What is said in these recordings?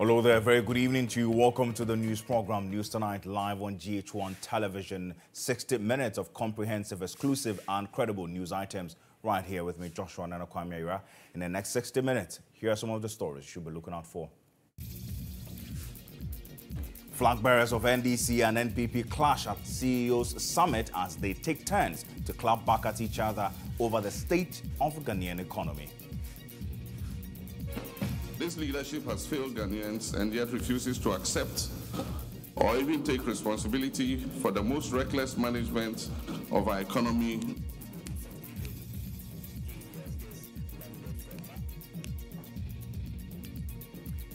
Hello there, very good evening to you. Welcome to the news program News Tonight, live on GHOne television. 60 minutes of comprehensive, exclusive and credible news items right here with me, GHOne and Ayira. In the next 60 minutes, here are some of the stories you should be looking out for. Flag bearers of NDC and NPP clash at CEO's summit as they take turns to clap back at each other over the state of Ghanaian economy. This leadership has failed Ghanaians and yet refuses to accept or even take responsibility for the most reckless management of our economy.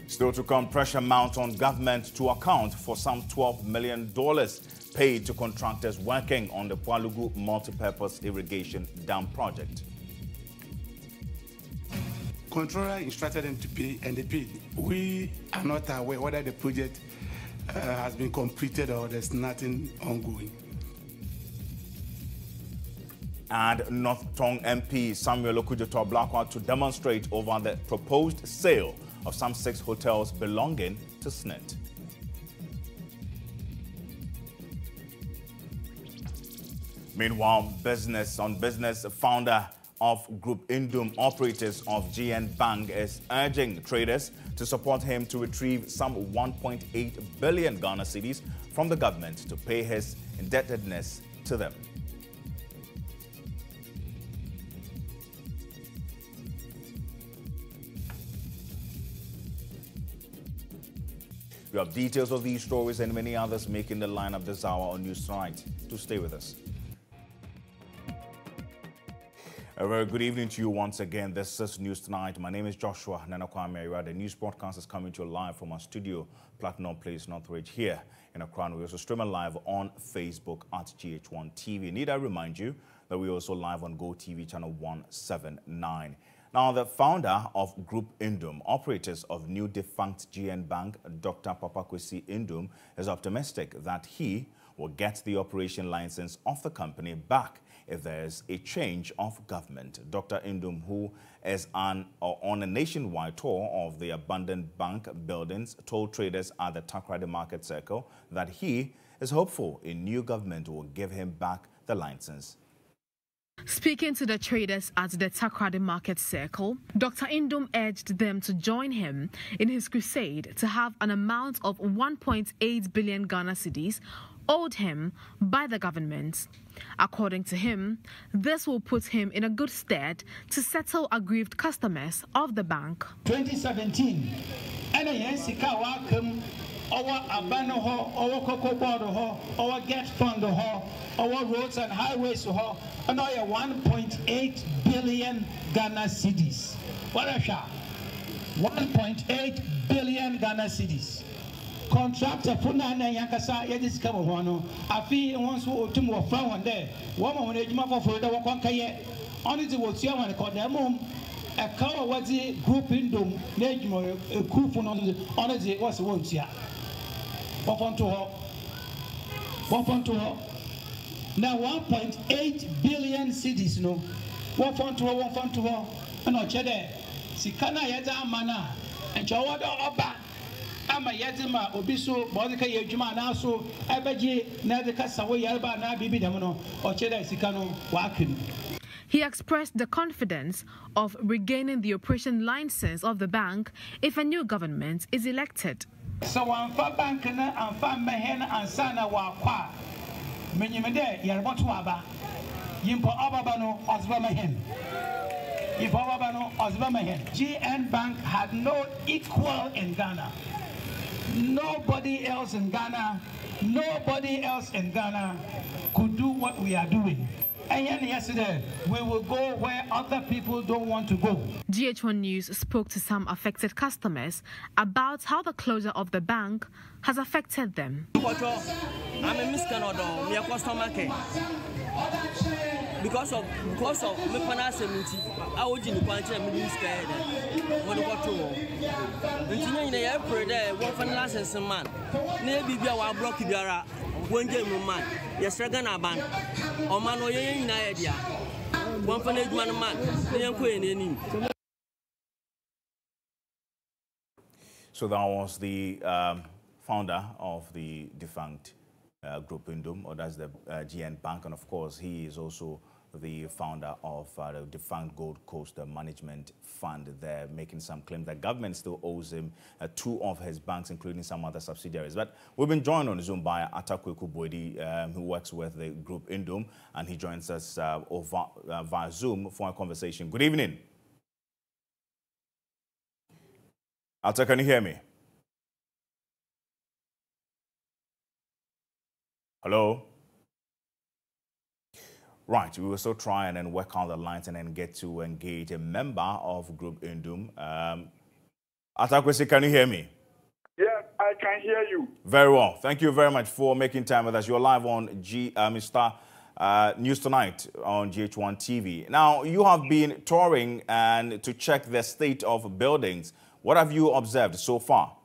Still to come, pressure mounts on government to account for some $12 million paid to contractors working on the Pwalugu multipurpose irrigation dam project. Controller instructed them to pay, and they paid. We are not aware whether the project has been completed or there's nothing ongoing. And North Tong MP Samuel Okudzeto Ablakwa to demonstrate over the proposed sale of some 6 hotels belonging to SSNIT. Meanwhile, business founder of Group Indum Operators of GHOne Bank is urging traders to support him to retrieve some 1.8 billion Ghana cedis from the government to pay his indebtedness to them. We have details of these stories and many others making the lineup this hour on News Tonight. Do stay with us. A very good evening to you once again. This is News Tonight. My name is GHOne and Ayira. The news broadcast is coming to you live from our studio, Platinum Place, Northridge, here in Accra. We also stream live on Facebook at GHOne TV. Need I remind you that we're also live on GoTV channel 179. Now, the founder of Group Indum, operators of new defunct GHOne Bank, Dr. Papakwesi Indum, is optimistic that he will get the operation license of the company back if there's a change of government. Dr. Indum, who is on a nationwide tour of the abandoned bank buildings, told traders at the Takoradi Market Circle that he is hopeful a new government will give him back the license. Speaking to the traders at the Takoradi Market Circle, Dr. Indum urged them to join him in his crusade to have an amount of 1.8 billion Ghana cedis owed him by the government. According to him, this will put him in a good stead to settle aggrieved customers of the bank. 2017, our abandon our cocoa board, our get fund, our roads and highways, and our 1.8 billion Ghana cedis. What a shot! 1.8 billion Ghana cedis. Contractor for Nana Yankasa, Yadis Kabono, Afi wants to move from one day. Woman, when you for the Wakankaye, only to what you want to call them a car was the Group Indum, Nejmo, a coupon on the was once here. What on to her? Now 1.8 billion cedis, no. What on to her, and not Chede, Sikana Yada Mana, and Chawada Oba. Ama yezima obiso bodika yejuma na so ebeji na de kasawo yarba na bibi demono ocheda isikano wakim. He expressed the confidence of regaining the operation license of the bank if a new government is elected. So amfa bank na amfa mehen ansana wa kwa menyimede yarba to aba yimpo ababa no ozba mehen. GHOne Bank had no equal in Ghana. Nobody else in Ghana could do what we are doing. And yesterday, we will go where other people don't want to go. GHOne News spoke to some affected customers about how the closure of the bank has affected them. I'm a miscanado, me a customer care. Because of me panasemiti, I would in quantity and scared. What about to? In the April, there, one for license man. Maybe be our block Yara, one game man. Yes, Ragana ban. Or man, or in idea. One for man, the young queen in him. So that was the founder of the defunct Group Indum, or that's the GHOne Bank, and of course he is also the founder of the defunct Gold Coast Management Fund. They're making some claims that government still owes him 2 of his banks, including some other subsidiaries. But we've been joined on Zoom by Atakweku Boedi, who works with the Group Indum, and he joins us via Zoom for a conversation. Good evening. Atta, can you hear me? Hello? Right, we will still try and then work on the lines and then get to engage a member of Group Indum. Atakwesi, can you hear me? Yes, I can hear you. Very well. Thank you very much for making time with us. You're live on Mr. News Tonight on GHOne TV. Now, you have been touring and to check the state of buildings. What have you observed so far?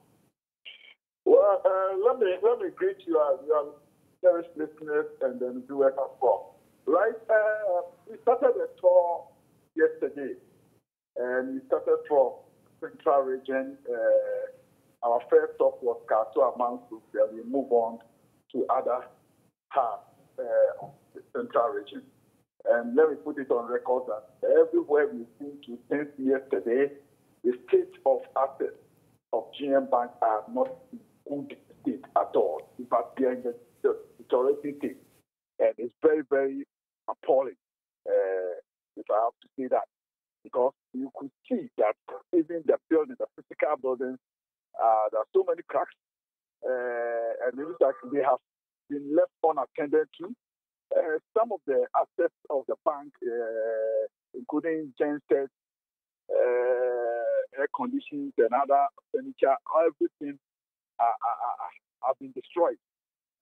Well, let me greet you as your cherished listeners and then viewers as well. Right, we started a tour yesterday, and we started from Central Region. Our first stop was Kato Amansu, then we move on to other parts of the Central Region. And let me put it on record that everywhere we've been to since yesterday, the state of assets of GHOne Bank are not in good state at all. In fact, they are in the deteriorating state. And it's very, very appalling, if I have to say that, because you could see that even the building, the physical buildings, there are so many cracks, and it looks like they have been left unattended to. Some of the assets of the bank, including gensets, air conditions, and other furniture, everything have been destroyed,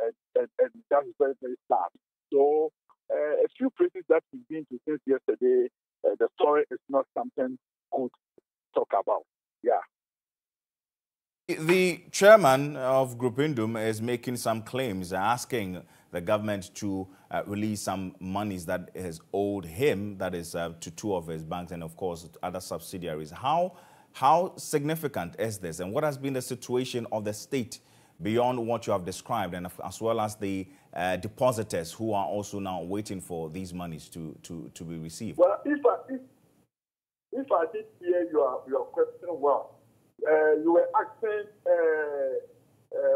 and that is very, very sad. So, a few places that we've been to since yesterday, the story is not something good to talk about. Yeah. The chairman of Group Indum is making some claims, asking the government to release some monies that is owed him, that is to 2 of his banks and, of course, other subsidiaries. How significant is this, and what has been the situation of the state beyond what you have described, and as well as the depositors who are also now waiting for these monies to be received? Well, if I did hear your question well, you were asking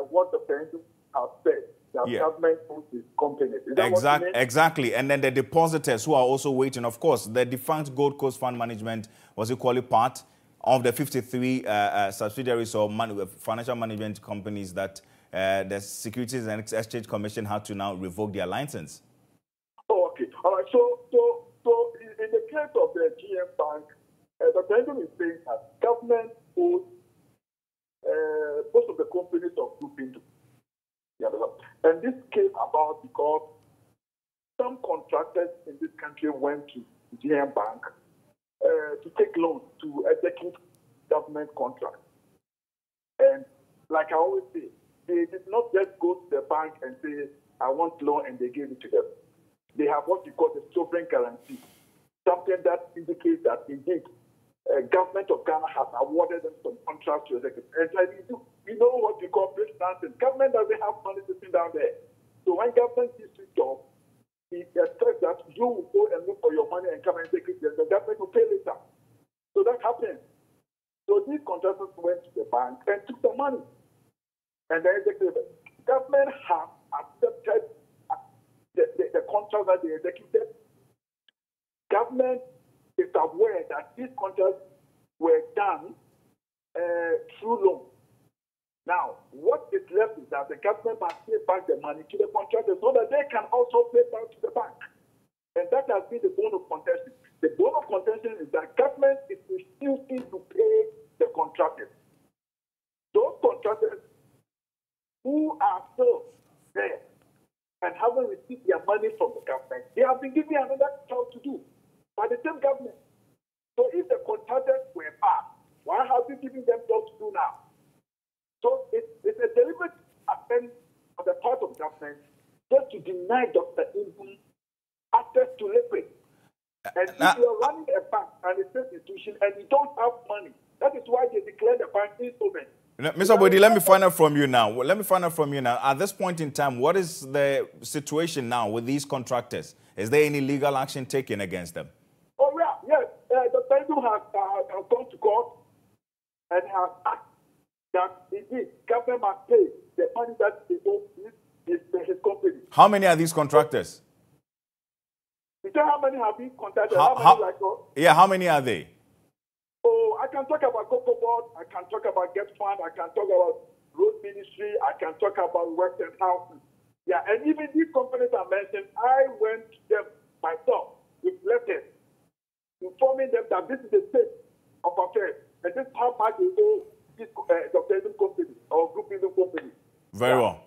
what the parents have said, that government owns these companies. Exactly. And then the depositors who are also waiting, of course, the defunct Gold Coast Fund Management was equally part of the 53 subsidiaries or financial management companies that the Securities and Exchange Commission had to now revoke their license. Oh, okay. All right. So in the case of the GHOne Bank, the president is saying that government owes most of the companies of Group Indum. And this came about because some contractors in this country went to GHOne Bank to take loans to execute government contracts. And like I always say, they did not just go to the bank and say, I want loan, and they gave it to them. They have what we call the sovereign guarantee, something that indicates that indeed government of Ghana has awarded them some contracts to execute. And we know what we call bridge financing. Government doesn't have money sitting down there. So when government gives you job, he expects that you will go and look for your money and come and take it, and the government will pay later. So that happened. So these contractors went to the bank and took the money. And then the government has accepted the contract that they executed. Government is aware that these contracts were done through loans. Now, what is left is that the government must pay back the money to the contractors so that they can also pay back to the bank. And that has been the bone of contention. The bone of contention is that government is refusing to pay the contractors. Those contractors who are still there and haven't received their money from the government, they have been given another job to do by the same government. So if the contractors were bad, why have you given them jobs to do now? So it's a deliberate attempt on the part of government just to deny Dr. Indum access to liquid. And if you're running a bank and a state institution and you don't have money, that is why they declare the bank insolvent. Mr. Bodhi, let me find out from you now. At this point in time, what is the situation now with these contractors? Is there any legal action taken against them? Oh, yeah, yes. The Pendulum has gone to court and has asked that indeed government must pay the money that they owe his company. How many are these contractors? You know how many have been contacted? How many are they? Oh, I can talk about Cocoa Board, I can talk about GHOne, I can talk about Road Ministry, I can talk about Works and Housing. Yeah, and even these companies I mentioned, I went to them myself with letters informing them that this is the state of affairs and this is how much they owe this Dr. company or group company. Very well.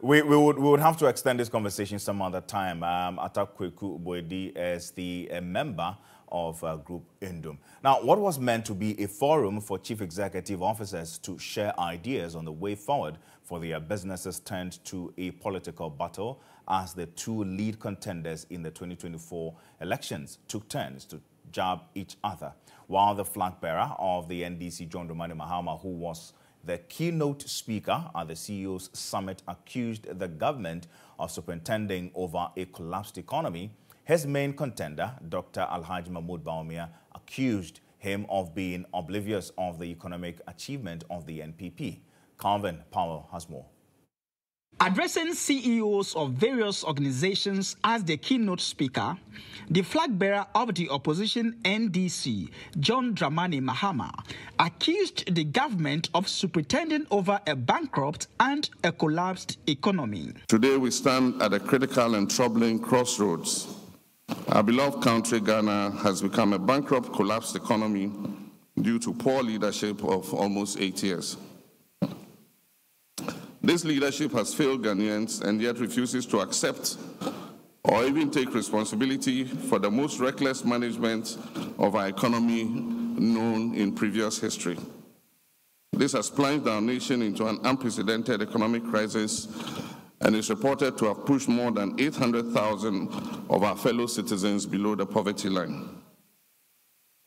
We would have to extend this conversation some other time. Atakweku Boedi is the member of Group Indum. Now, what was meant to be a forum for chief executive officers to share ideas on the way forward for their businesses turned to a political battle as the two lead contenders in the 2024 elections took turns to jab each other, while the flag bearer of the NDC, John Dramani Mahama, who was the keynote speaker at the CEO's summit, accused the government of superintending over a collapsed economy. His main contender, Dr. Alhaji Mahmoud Bawumia, accused him of being oblivious of the economic achievement of the NPP. Calvin Powell has more. Addressing CEOs of various organizations as the keynote speaker, the flag bearer of the opposition NDC, John Dramani Mahama, accused the government of superintending over a bankrupt and a collapsed economy. Today we stand at a critical and troubling crossroads. Our beloved country, Ghana, has become a bankrupt, collapsed economy due to poor leadership of almost 8 years. This leadership has failed Ghanaians and yet refuses to accept or even take responsibility for the most reckless management of our economy known in previous history. This has plunged our nation into an unprecedented economic crisis and is reported to have pushed more than 800,000 of our fellow citizens below the poverty line.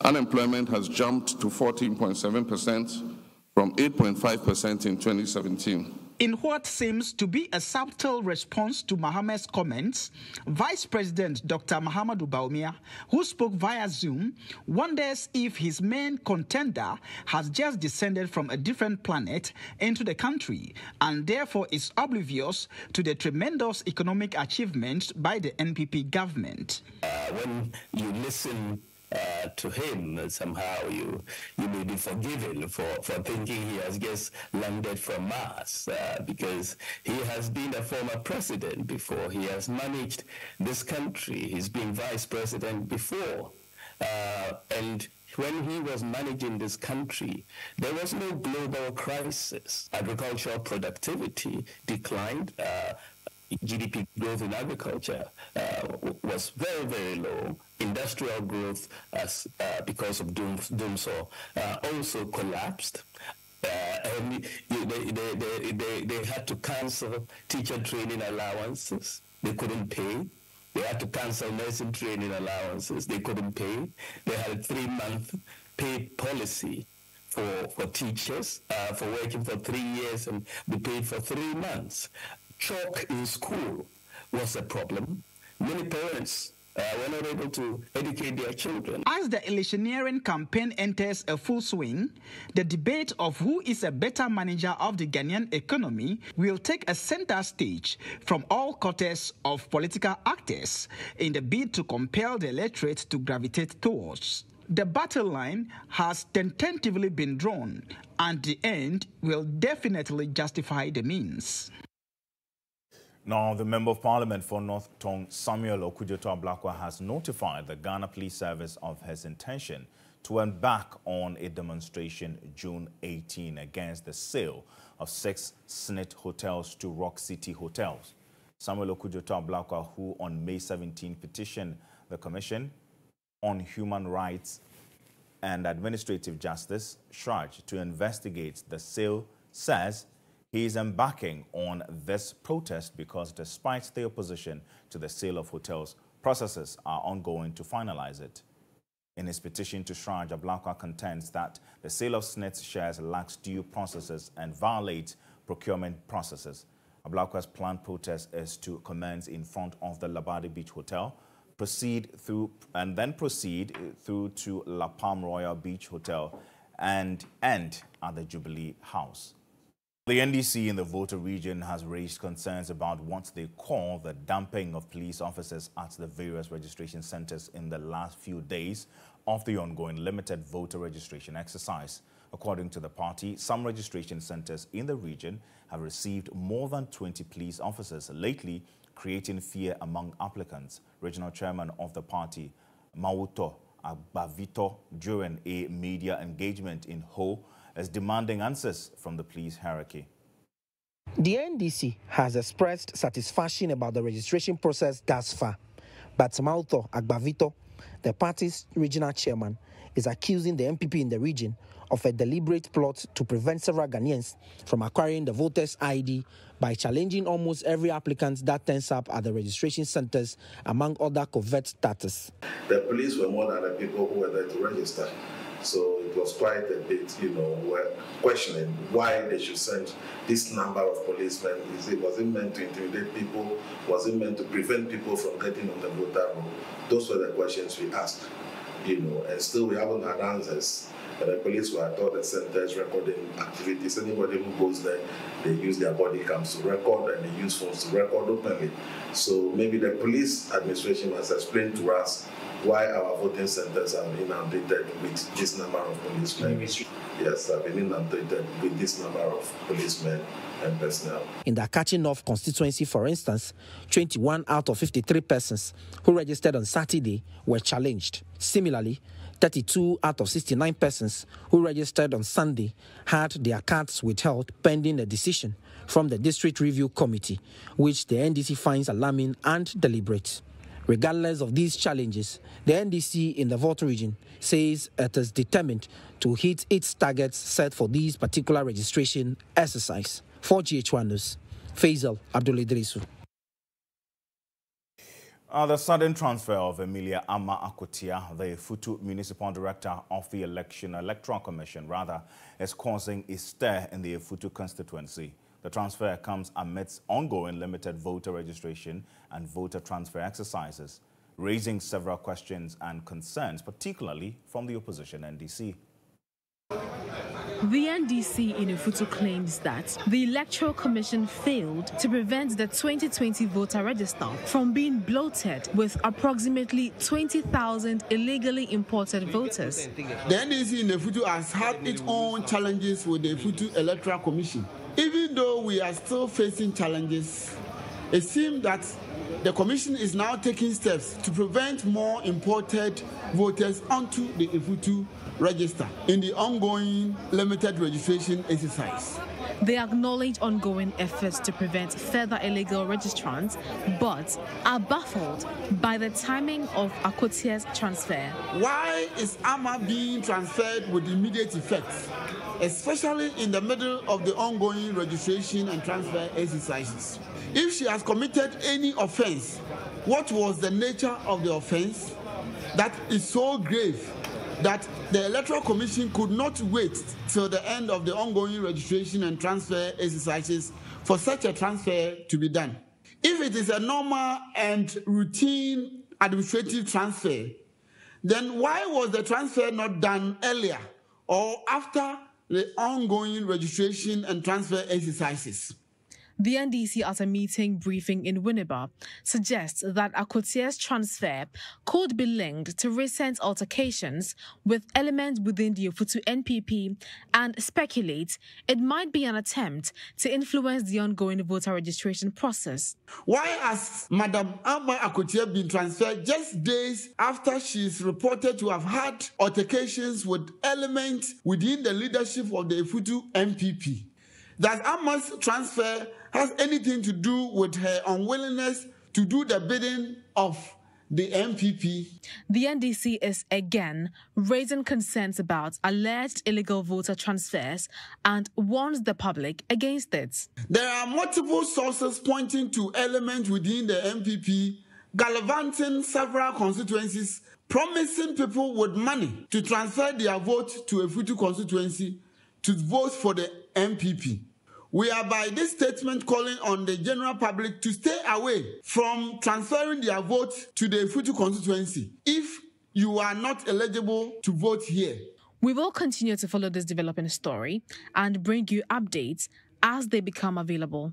Unemployment has jumped to 14.7% from 8.5% in 2017. In what seems to be a subtle response to Mahama's comments, Vice President Dr. Mahamudu Bawumia, who spoke via Zoom, wonders if his main contender has just descended from a different planet into the country and therefore is oblivious to the tremendous economic achievements by the NPP government. When you listen to him, somehow you may be forgiven for thinking he has just landed from Mars, because he has been a former president before. He has managed this country. He's been vice president before. And when he was managing this country, there was no global crisis. Agricultural productivity declined. GDP growth in agriculture was very, very low. Industrial growth, because of doomsday, also collapsed. And they had to cancel teacher training allowances. They couldn't pay. They had to cancel nursing training allowances. They couldn't pay. They had a 3-month pay policy for teachers, for working for 3 years and be paid for 3 months. Chalk in school was a problem. Many parents were not able to educate their children. As the electioneering campaign enters a full swing, the debate of who is a better manager of the Ghanaian economy will take a center stage from all quarters of political actors in the bid to compel the electorate to gravitate towards. The battle line has tentatively been drawn, and the end will definitely justify the means. Now, the Member of Parliament for North Tong, Samuel Okudzeto Ablakwa, has notified the Ghana Police Service of his intention to embark on a demonstration June 18 against the sale of 6 SSNIT hotels to Rock City Hotels. Samuel Okudzeto Ablakwa, who on May 17 petitioned the Commission on Human Rights and Administrative Justice, charged to investigate the sale, says he is embarking on this protest because despite the opposition to the sale of hotels, processes are ongoing to finalize it. In his petition to Shraj, Ablakwa contends that the sale of SSNIT shares lacks due processes and violates procurement processes. Ablakwa's planned protest is to commence in front of the Labadi Beach Hotel, proceed through to La Palm Royal Beach Hotel, and end at the Jubilee House. The NDC in the Volta region has raised concerns about what they call the dumping of police officers at the various registration centers in the last few days of the ongoing limited voter registration exercise. According to the party, some registration centers in the region have received more than 20 police officers lately, creating fear among applicants. Regional chairman of the party, Okudzeto Ablakwa, during a media engagement in Ho, is demanding answers from the police hierarchy. The NDC has expressed satisfaction about the registration process thus far, but Okudzeto Ablakwa, the party's regional chairman, is accusing the MPP in the region of a deliberate plot to prevent several Ghanaians from acquiring the voter's ID by challenging almost every applicant that turns up at the registration centers, among other covert status. The police were more than the people who were there to register. So it was quite a bit, we're questioning why they should send this number of policemen. Was it meant to intimidate people? Was it meant to prevent people from getting on the voter roll? Those were the questions we asked, and still we haven't had answers. The police were at all the centers recording activities. Anybody who goes there, they use their body cams to record and they use phones to record openly. So maybe the police administration must explain to us why our voting centers have been inundated with this number of policemen. Yes, have been inundated with this number of policemen and personnel. In the Catching Off constituency, for instance, 21 out of 53 persons who registered on Saturday were challenged. Similarly, 32 out of 69 persons who registered on Sunday had their cards withheld pending a decision from the District Review Committee, which the NDC finds alarming and deliberate. Regardless of these challenges, the NDC in the Volta region says it is determined to hit its targets set for this particular registration exercise. For GHOne News, Faisal Abdulidrisu. The sudden transfer of Emilia Ama Akotia, the Futu Municipal Director of the Electoral Commission, is causing a stir in the Futu constituency. The transfer comes amidst ongoing limited voter registration and voter transfer exercises, raising several questions and concerns, particularly from the opposition NDC. The NDC in Ifutu claims that the Electoral Commission failed to prevent the 2020 voter register from being bloated with approximately 20,000 illegally imported voters. The NDC in Ifutu has had its own challenges with the Ifutu Electoral Commission. Even though we are still facing challenges, it seems that the Commission is now taking steps to prevent more imported voters onto the Ifutu register in the ongoing limited registration exercise. They acknowledge ongoing efforts to prevent further illegal registrants, but are baffled by the timing of Akotia's transfer. Why is Ama being transferred with immediate effect, especially in the middle of the ongoing registration and transfer exercises? If she has committed any offense, what was the nature of the offense that is so grave that the Electoral Commission could not wait till the end of the ongoing registration and transfer exercises for such a transfer to be done? If it is a normal and routine administrative transfer, then why was the transfer not done earlier or after the ongoing registration and transfer exercises? The NDC at a meeting briefing in Winneba suggests that Akotia's transfer could be linked to recent altercations with elements within the Ifutu NPP and speculates it might be an attempt to influence the ongoing voter registration process. Why has Madam Ama Akotia been transferred just days after she is reported to have had altercations with elements within the leadership of the Ifutu NPP? Does Ama's transfer has anything to do with her unwillingness to do the bidding of the MPP? The NDC is again raising concerns about alleged illegal voter transfers and warns the public against it. There are multiple sources pointing to elements within the MPP gallivanting several constituencies promising people with money to transfer their vote to a Futu constituency to vote for the MPP. We are by this statement calling on the general public to stay away from transferring their vote to the Futu constituency if you are not eligible to vote here. We will continue to follow this developing story and bring you updates as they become available.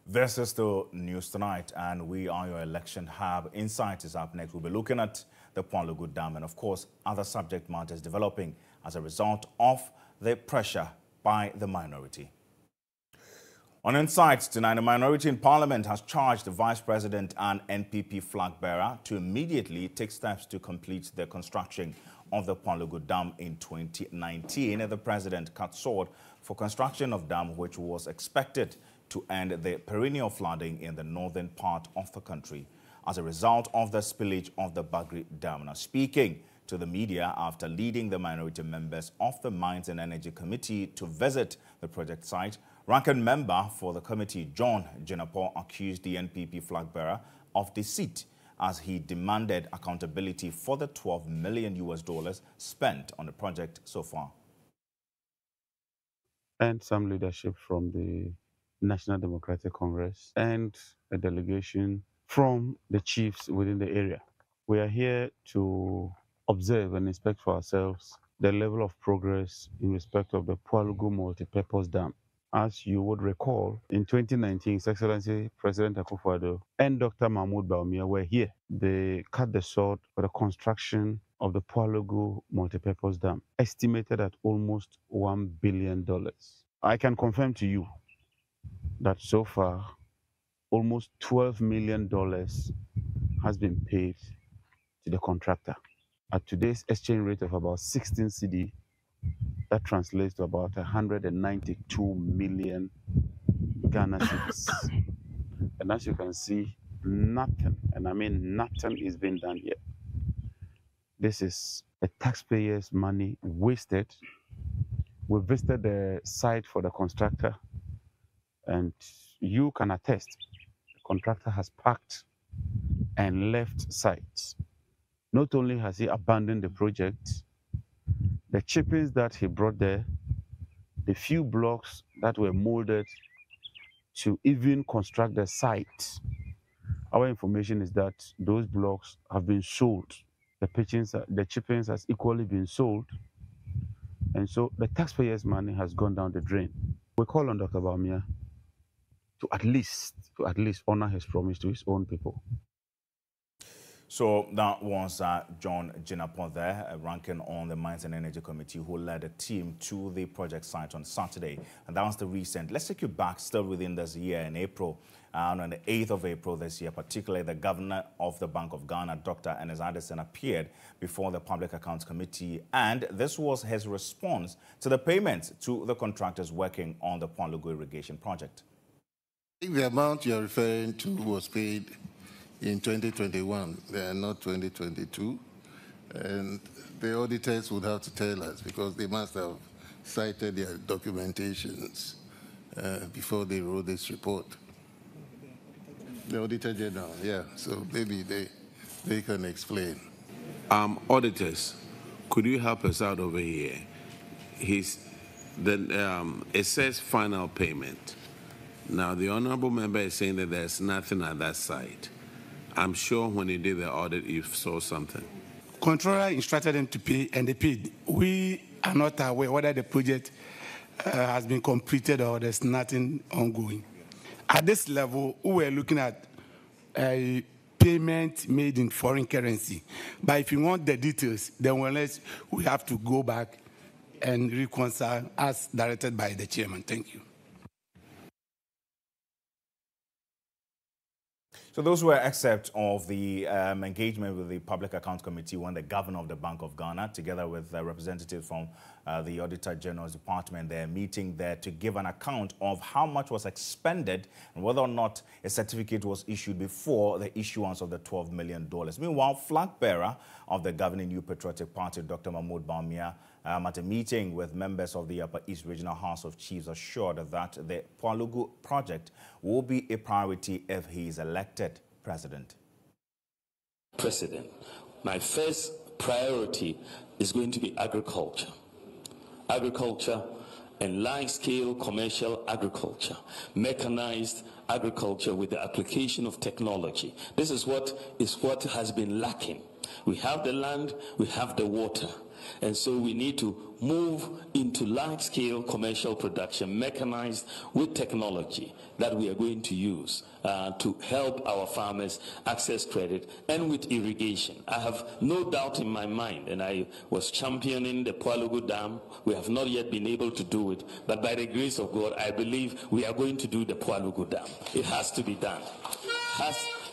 This is the news tonight, and we are your election hub. Insight is up next. We'll be looking at the Pwalugu Dam and, of course, other subject matters developing as a result of the pressure by the minority. On Insight tonight, the minority in Parliament has charged the Vice President and NPP flag bearer to immediately take steps to complete the construction of the Pwalugu Dam in 2019. The President cut short for construction of dam, which was expected to end the perennial flooding in the northern part of the country as a result of the spillage of the Bagri Dam. Now, speaking to the media after leading the minority members of the Mines and Energy Committee to visit the project site, ranking member for the committee, GHOne, accused the NPP flag bearer of deceit as he demanded accountability for the $12 million spent on the project so far. And some leadership from the National Democratic Congress and a delegation from the chiefs within the area. We are here to observe and inspect for ourselves the level of progress in respect of the Pwalugu multipurpose dam. As you would recall, in 2019, His Excellency President Akufo-Addo and Dr. Mahmoud Bawumia were here. They cut the sword for the construction of the Pwalugu multipurpose dam, estimated at almost $1 billion. I can confirm to you that so far, almost $12 million has been paid to the contractor. At today's exchange rate of about 16 cedi, that translates to about 192 million Ghana cedis. And as you can see, nothing, and I mean nothing, is being done yet. This is a taxpayer's money wasted. We visited the site for the contractor, and you can attest, the contractor has packed and left site. Not only has he abandoned the project, the chippings that he brought there, the few blocks that were molded to even construct the site, our information is that those blocks have been sold. The chippings has equally been sold. And so the taxpayers' money has gone down the drain. We call on Dr. Bawumia to at least honor his promise to his own people. So that was GHOne there, ranking on the Mines and Energy Committee, who led a team to the project site on Saturday. And that was the recent. Let's take you back still within this year in April. On the 8th of April this year, particularly the governor of the Bank of Ghana, Dr. Ernest Addison, appeared before the Public Accounts Committee. And this was his response to the payments to the contractors working on the Pwalugu irrigation project. I think the amount you're referring to was paid in 2021, they are not 2022, and the auditors would have to tell us because they must have cited their documentations before they wrote this report. The Auditor General, yeah, so maybe they can explain. Auditors, could you help us out over here? It says final payment. Now, the Honorable Member is saying that there's nothing at that site. I'm sure when you did the audit, you saw something. Controller instructed them to pay, and they paid. We are not aware whether the project has been completed or there's nothing ongoing. At this level, we were looking at a payment made in foreign currency. But if you want the details, then we have to go back and reconcile as directed by the chairman. Thank you. So those were excerpts of the engagement with the Public Accounts Committee when the governor of the Bank of Ghana, together with representatives from the Auditor General's department, they're meeting there to give an account of how much was expended and whether or not a certificate was issued before the issuance of the $12 million. Meanwhile, flag bearer of the governing New Patriotic Party, Dr. Mahmoud Bawumia, at a meeting with members of the Upper East Regional House of Chiefs, assured that the Pwalugu project will be a priority if he is elected president. President, my first priority is going to be agriculture. Agriculture and large-scale commercial agriculture, mechanized agriculture with the application of technology. This is what has been lacking. We have the land, we have the water, and so we need to move into large-scale commercial production, mechanized with technology that we are going to use to help our farmers access credit, and with irrigation. I have no doubt in my mind, and I was championing the Pwalugu Dam. We have not yet been able to do it, but by the grace of God, I believe we are going to do the Pwalugu Dam. It has to be done.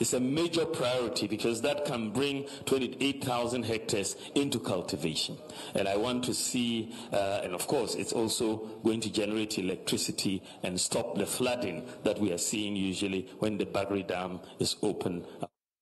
It's a major priority because that can bring 28,000 hectares into cultivation. And I want to see, and of course, it's also going to generate electricity and stop the flooding that we are seeing usually when the Bagri Dam is open.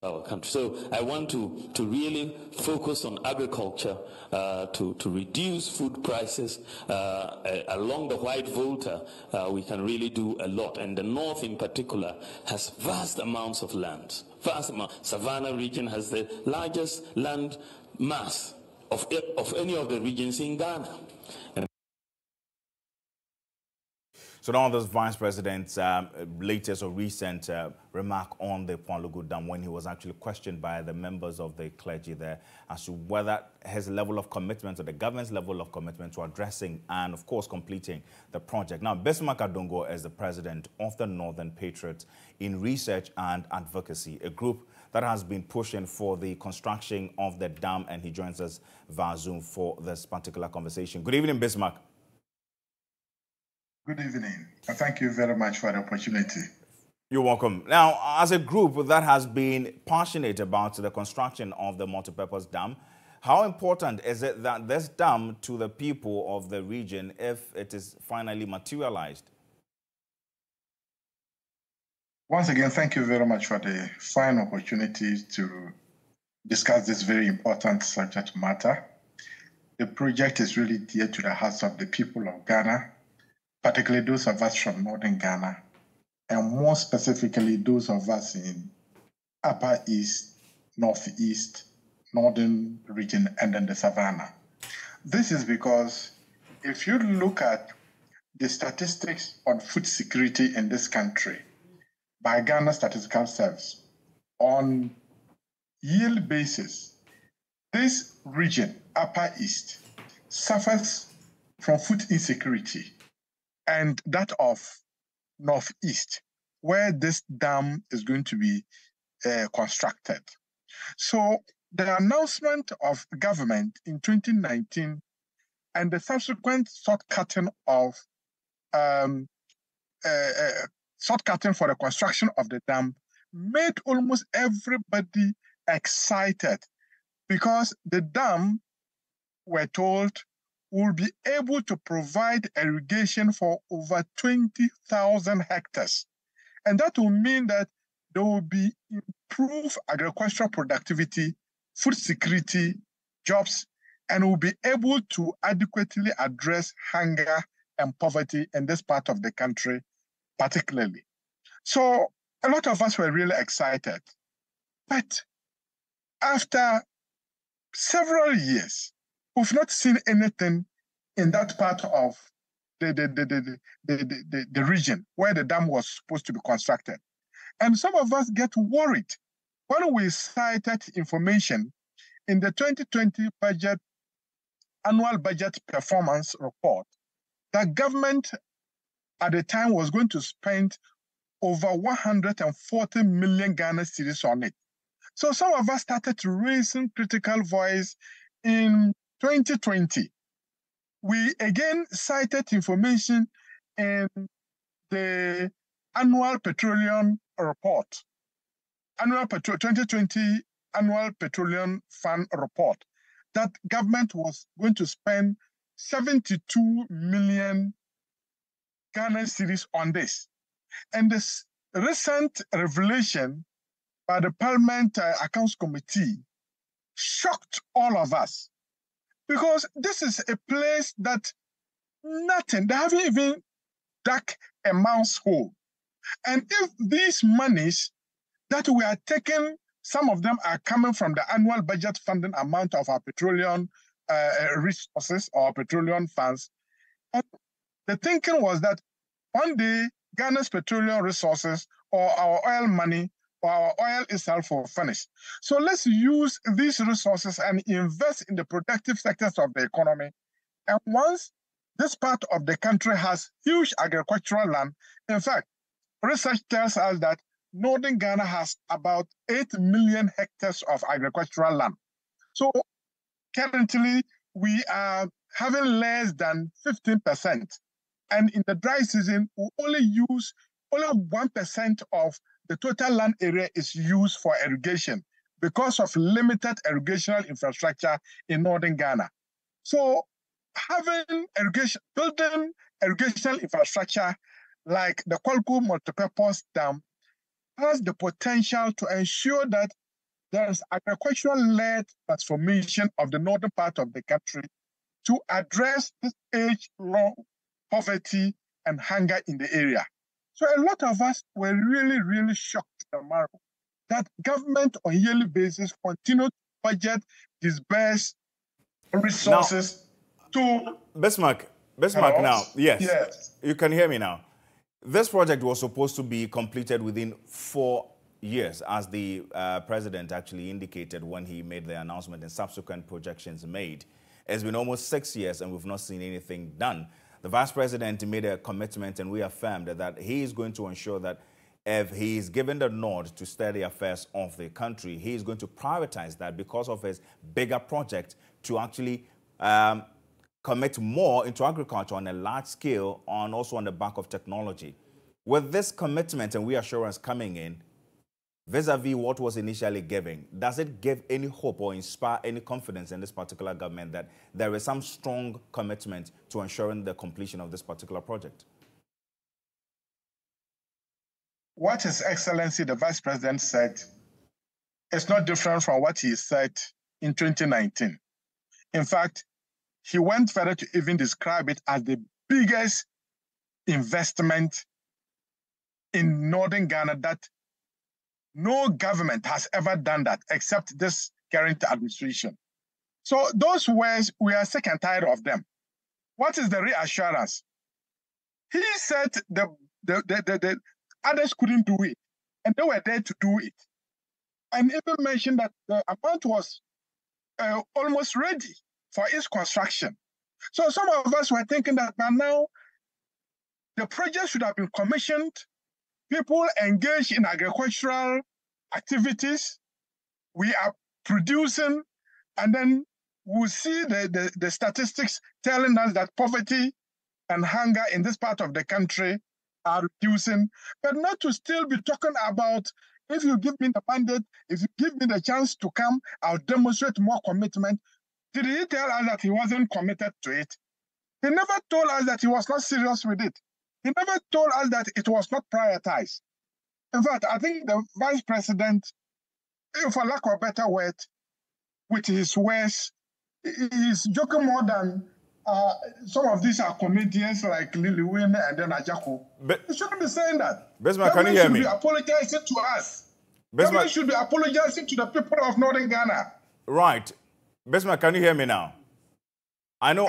Our country. So I want to really focus on agriculture to reduce food prices. Along the White Volta, we can really do a lot. And the North in particular has vast amounts of land. Vast amount. Savannah region has the largest land mass of any of the regions in Ghana. So now this Vice President's latest or recent remark on the Pwalugu Dam when he was actually questioned by the members of the clergy there as to whether his level of commitment or the government's level of commitment to addressing and, of course, completing the project. Now, Bismarck Adongo is the president of the Northern Patriots in Research and Advocacy, a group that has been pushing for the construction of the dam, and he joins us via Zoom for this particular conversation. Good evening, Bismarck. Good evening, and thank you very much for the opportunity. You're welcome. Now, as a group that has been passionate about the construction of the multipurpose dam, how important is it that this dam to the people of the region if it is finally materialized? Once again, thank you very much for the fine opportunity to discuss this very important subject matter. The project is really dear to the hearts of the people of Ghana, particularly those of us from Northern Ghana, and more specifically those of us in Upper East, Northeast, Northern region, and then the Savannah. This is because if you look at the statistics on food security in this country by Ghana Statistical Service, on yearly basis, this region, Upper East, suffers from food insecurity, and that of Northeast, where this dam is going to be constructed. So the announcement of government in 2019 and the subsequent short-cutting of short-cutting for the construction of the dam made almost everybody excited, because the dam, we're told, will be able to provide irrigation for over 20,000 hectares. And that will mean that there will be improved agricultural productivity, food security, jobs, and will be able to adequately address hunger and poverty in this part of the country, particularly. So a lot of us were really excited. But after several years, we've not seen anything in that part of the region where the dam was supposed to be constructed. And some of us get worried when we cited information in the 2020 annual budget performance report that government at the time was going to spend over 140 million Ghana cedis on it. So some of us started raising critical voice in 2020. We again cited information in the annual petroleum report, 2020 annual petroleum fund report, that government was going to spend 72 million Ghana cedis on this. And this recent revelation by the Parliament Accounts Committee shocked all of us, because this is a place that they haven't even dug a mouse hole. And if these monies that were taken Some of them are coming from the annual budget funding amount of our petroleum resources or petroleum funds. And the thinking was that one day Ghana's petroleum resources or our oil money or our oil itself will finish. So let's use these resources and invest in the productive sectors of the economy. And once this part of the country has huge agricultural land, in fact, research tells us that Northern Ghana has about 8 million hectares of agricultural land. So currently, we are having less than 15%. And in the dry season, we only 1% of the total land area is used for irrigation because of limited irrigational infrastructure in Northern Ghana. So having building irrigational infrastructure like the Pwalugu multipurpose dam has the potential to ensure that there is agricultural-led transformation of the northern part of the country to address this age-long poverty and hunger in the area. So a lot of us were really, really shocked to the marrow that government on a yearly basis continue to budget, disburse resources to... Bismarck now, yes, you can hear me now. This project was supposed to be completed within 4 years, as the president actually indicated when he made the announcement and subsequent projections made. It's been almost 6 years and we've not seen anything done. The vice president made a commitment and reaffirmed that he is going to ensure that if he is given the nod to steer the affairs of the country, he is going to prioritize that because of his bigger project to actually commit more into agriculture on a large scale and also on the back of technology. With this commitment and reassurance coming in, vis-a-vis what was initially given, does it give any hope or inspire any confidence in this particular government that there is some strong commitment to ensuring the completion of this particular project? What His Excellency the Vice President said is not different from what he said in 2019. In fact, he went further to even describe it as the biggest investment in Northern Ghana that no government has ever done that except this current administration. So those words, we are sick and tired of them. What is the reassurance? He said the others couldn't do it, and they were there to do it. And even mentioned that the amount was almost ready for its construction. So some of us were thinking that by now, the project should have been commissioned, people engaged in agricultural activities, we are producing, and then we'll see the statistics telling us that poverty and hunger in this part of the country are reducing, but not to still be talking about, if you give me the mandate, if you give me the chance to come, I'll demonstrate more commitment. Did he tell us that he wasn't committed to it? He never told us that he was not serious with it. He never told us that it was not prioritized. In fact, I think the vice president, for lack of a better word, with his words, he's joking more than some of these are comedians like Lily Wayne and then Ajako. He shouldn't be saying that. Bismarck, can you hear me? Government should be apologizing to us. Government should be apologizing to the people of Northern Ghana. Right. Bismarck, can you hear me now? I know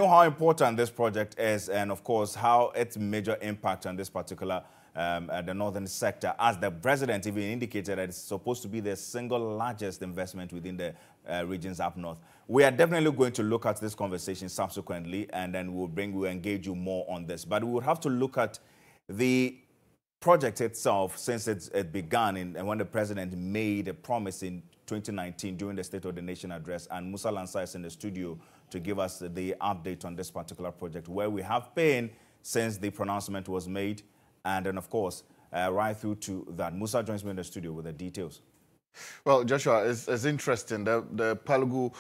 how important this project is, and of course how its major impact on this particular the northern sector, as the president even indicated that it's supposed to be the single largest investment within the regions up north. We are definitely going to look at this conversation subsequently, and then we'll engage you more on this. But we would have to look at the project itself since it began and when the president made a promise in 2019 during the State of the Nation address, and Musa Lansa is in the studio to give us the update on this particular project, where we have been since the pronouncement was made, and then, of course, right through to that. Musa joins me in the studio with the details. Well, Joshua, it's interesting. The Pwalugu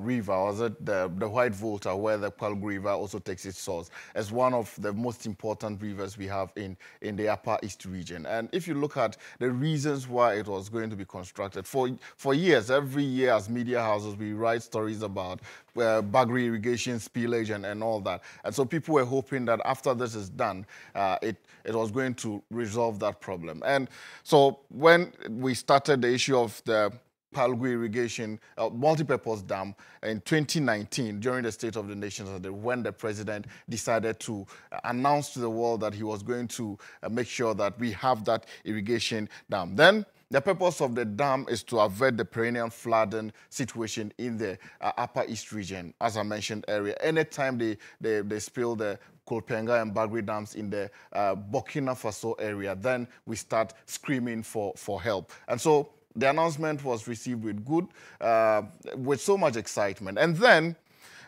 River, or the White Volta, where the Pwalugu River also takes its source, is one of the most important rivers we have in the Upper East region. And if you look at the reasons why it was going to be constructed, for years, every year as media houses, we write stories about Bagri irrigation spillage and all that. And so people were hoping that after this is done, it was going to resolve that problem. And so when we started the issue of the Pwalugu irrigation multi-purpose dam in 2019 during the State of the Nation, when the president decided to announce to the world that he was going to make sure that we have that irrigation dam. Then the purpose of the dam is to avert the perennial flooding situation in the Upper East region, as I mentioned earlier. Anytime they spill the Kolpenga and Bagri dams in the Burkina Faso area, then we start screaming for help. And so the announcement was received with so much excitement. And then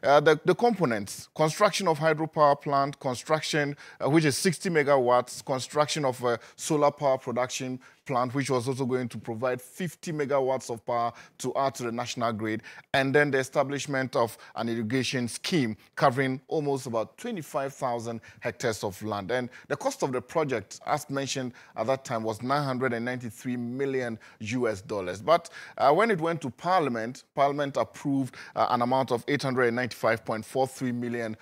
the components, construction of hydropower plant, construction, which is 60 megawatts, construction of a solar power production plant, which was also going to provide 50 megawatts of power to add to the national grid, and then the establishment of an irrigation scheme covering almost about 25,000 hectares of land. And the cost of the project, as mentioned at that time, was $993 million. But when it went to Parliament, Parliament approved an amount of $895.43 million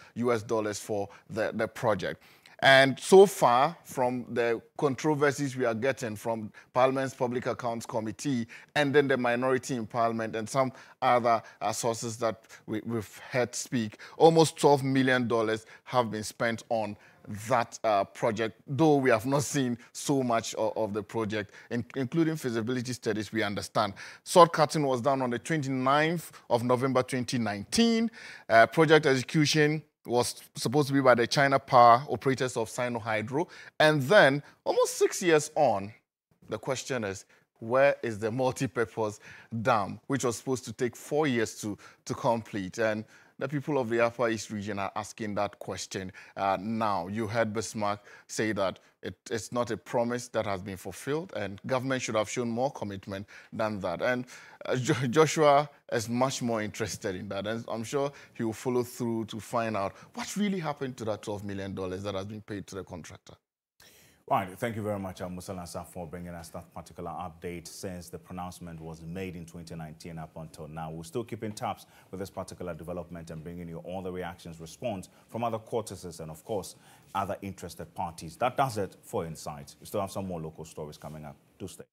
for the project. And so far, from the controversies we are getting from Parliament's Public Accounts Committee and then the minority in Parliament and some other sources that we've heard speak, almost $12 million have been spent on that project, though we have not seen so much of the project, including feasibility studies, we understand. Sod cutting was done on the 29th of November 2019. Project execution was supposed to be by the China Power operators of Sino-Hydro. And then, almost 6 years on, the question is, where is the multi-purpose dam, which was supposed to take 4 years to complete? And the people of the Upper East region are asking that question now. You heard Bismarck say that it's not a promise that has been fulfilled, and government should have shown more commitment than that. And Joshua is much more interested in that, and I'm sure he will follow through to find out what really happened to that $12 million that has been paid to the contractor. Right, thank you very much, Musa Lansa, for bringing us that particular update since the pronouncement was made in 2019 up until now. We're still keeping tabs with this particular development and bringing you all the reactions, response from other courtesans and, of course, other interested parties. That does it for Insight. We still have some more local stories coming up. Do stay.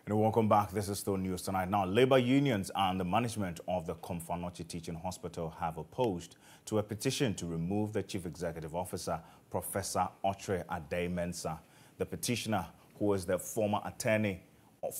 And welcome back. This is still news tonight. Now, labor unions and the management of the Komfanochi Teaching Hospital have opposed to a petition to remove the chief executive officer, Professor Ochre Adai-Mensah. The petitioner, who is the former attorney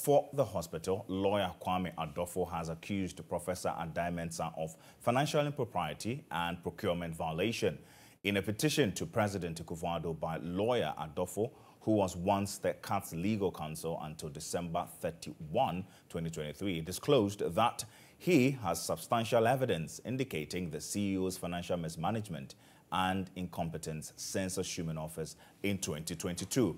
for the hospital, lawyer Kwame Adofo, has accused Professor Adai-Mensah of financial impropriety and procurement violation. In a petition to President Akufo-Addo by lawyer Adofo, who was once the CAT's legal counsel until December 31, 2023, disclosed that he has substantial evidence indicating the CEO's financial mismanagement and incompetence since assuming office in 2022.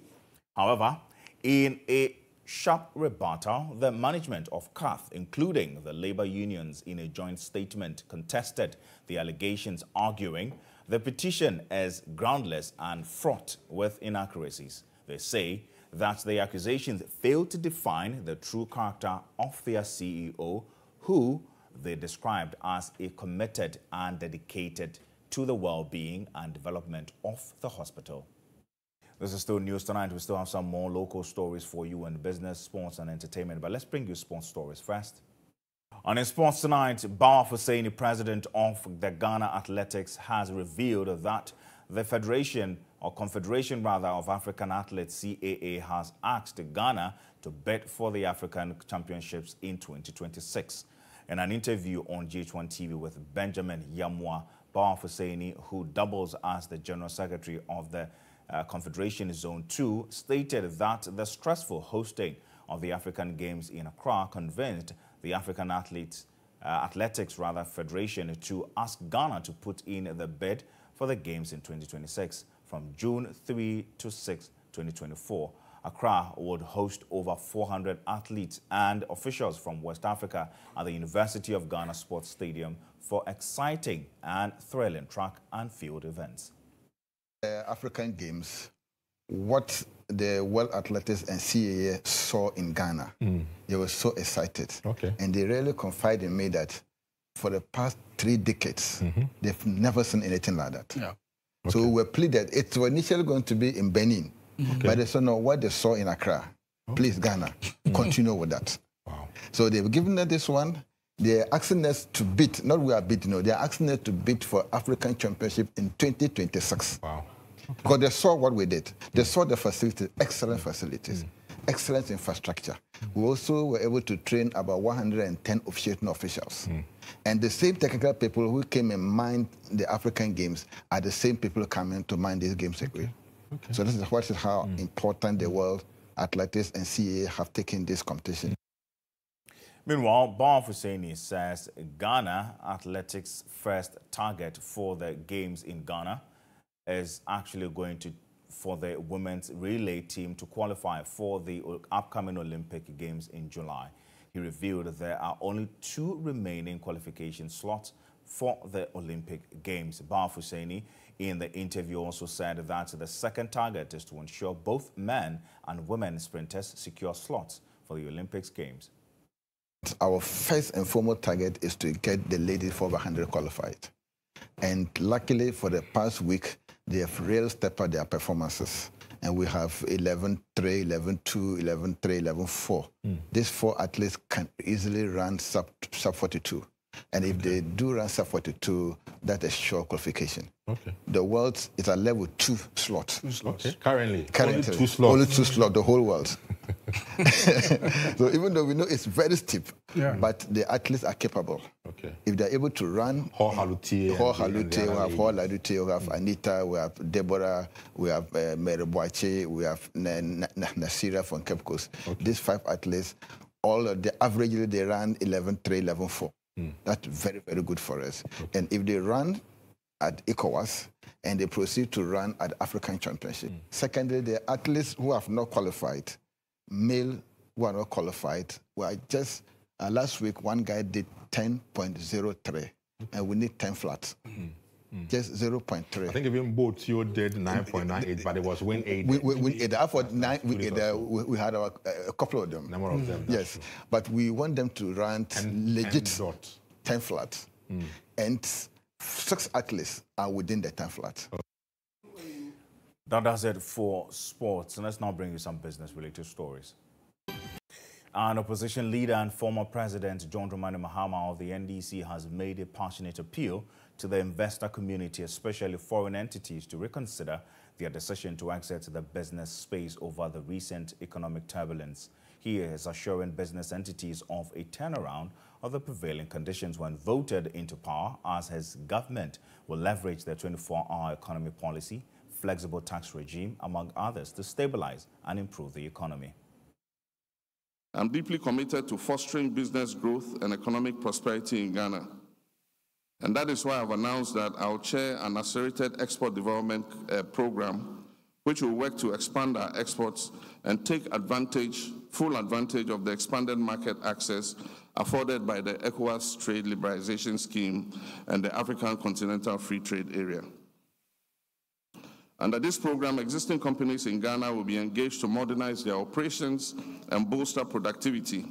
However, in a sharp rebuttal, the management of CAT, including the labor unions, in a joint statement contested the allegations, arguing the petition is groundless and fraught with inaccuracies. They say that the accusations fail to define the true character of their CEO, who they described as a committed and dedicated to the well-being and development of the hospital. This is still news tonight. We still have some more local stories for you in business, sports and entertainment. But let's bring you sports stories first. On in sports tonight, Bawa Husseini, president of the Ghana Athletics, has revealed that the Confederation of African Athletes, CAA, has asked Ghana to bid for the African Championships in 2026. In an interview on GHOne TV with Benjamin Yamwa, Bawa Husseini, who doubles as the General Secretary of the Confederation Zone 2, stated that the stressful hosting of the African Games in Accra convinced the African Athletics Federation to ask Ghana to put in the bid for the Games in 2026 from June 3 to 6, 2024. Accra would host over 400 athletes and officials from West Africa at the University of Ghana Sports Stadium for exciting and thrilling track and field events. African Games, what the World Athletics and CAA saw in Ghana, they were so excited. Okay. And they really confided in me that for the past 3 decades. They've never seen anything like that. Yeah. Okay. So we pleaded. It was initially going to be in Benin, but they said, no, what they saw in Accra, please, Ghana, continue with that. Wow. So they've given us this one. They're asking us to bid, not we are bidding, no, they're asking us to bid for African Championship in 2026. Wow. Okay. Because they saw what we did. They saw the facilities, excellent facilities, excellent infrastructure. We also were able to train about 110 officiating officials. And the same technical people who came and mined the African Games are the same people coming to mine these games again. Okay. So this is what is how important the World Athletics and CAA have taken this competition. Meanwhile, Bar Husseini says Ghana Athletics' first target for the games in Ghana is actually going to for the women's relay team to qualify for the upcoming Olympic Games in July. He revealed there are only 2 remaining qualification slots for the Olympic Games. Bar Husseini in the interview also said that the second target is to ensure both men and women sprinters secure slots for the Olympics Games. Our first and foremost target is to get the ladies 4x100 qualified. And luckily for the past week, they have really stepped up their performances. And we have 11-3, 11-2, 11-3, 11-4. These 4 athletes can easily run sub 42. And if they do run sub 42, that's a sure qualification. Okay. The world is at level 2 slot. 2 slots. Okay. Currently, only 2 slots. Only 2 slots, the whole world. So even though we know it's very steep, but the athletes are capable. Okay. If they're able to run, we have Anita, we have Deborah, we have Mary Boache, we have Nasira from Cape Coast. Okay. These 5 athletes, all of the averagely they run 11-3, 11-4. That's very, very good for us. Okay. And if they run at ECOWAS and they proceed to run at African Championship. Secondly, the athletes who have not qualified, male who are not qualified, were just last week one guy did 10.03 and we need 10 flats. Just 0.3. I think even both you did 9.98, but it was win 8. We had a couple of them. Number of them. Yes, true. But we want them to run legit 10 flats. And 6 athletes are within the 10 flats. That does it for sports. And let's now bring you some business-related stories. An opposition leader and former president, John Dramani Mahama of the NDC, has made a passionate appeal to the investor community, especially foreign entities, to reconsider their decision to exit the business space over the recent economic turbulence. He is assuring business entities of a turnaround of the prevailing conditions when voted into power, as his government will leverage their 24-hour economy policy, flexible tax regime, among others, to stabilize and improve the economy. I'm deeply committed to fostering business growth and economic prosperity in Ghana. And that is why I've announced that I'll chair an accelerated export development program, which will work to expand our exports and take full advantage of the expanded market access afforded by the ECOWAS Trade Liberalization Scheme and the African Continental Free Trade Area. Under this program, existing companies in Ghana will be engaged to modernize their operations and bolster productivity,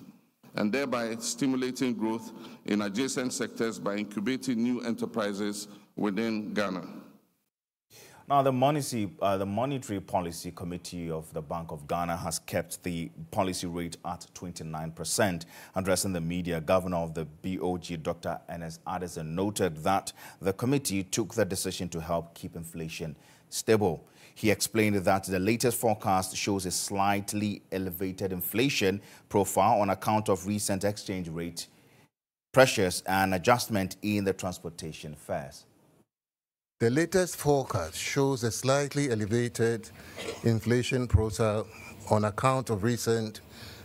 and thereby stimulating growth in adjacent sectors by incubating new enterprises within Ghana. Now, the Monetary Policy Committee of the Bank of Ghana has kept the policy rate at 29%. Addressing the media, Governor of the BOG, Dr. Ernest Addison, noted that the committee took the decision to help keep inflation stable. He explained that the latest forecast shows a slightly elevated inflation profile on account of recent exchange rate pressures and adjustment in the transportation fares. The latest forecast shows a slightly elevated inflation profile on account of recent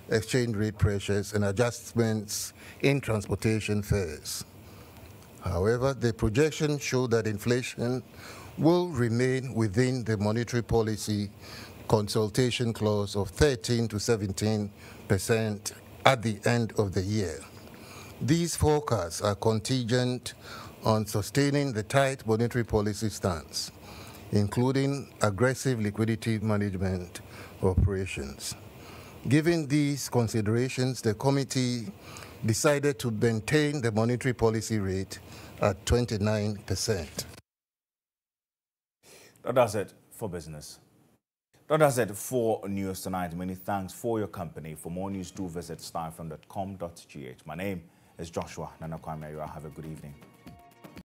exchange rate pressures and adjustments in transportation fares. However, the projections show that inflation will remain within the monetary policy consultation clause of 13 to 17% at the end of the year. These forecasts are contingent on sustaining the tight monetary policy stance, including aggressive liquidity management operations. Given these considerations, the committee decided to maintain the monetary policy rate at 29%. That does it for business. That does it for News Tonight. Many thanks for your company. For more news, do visit starfm.com.gh. My name is Joshua Nanakwame. Ayira. Have a good evening.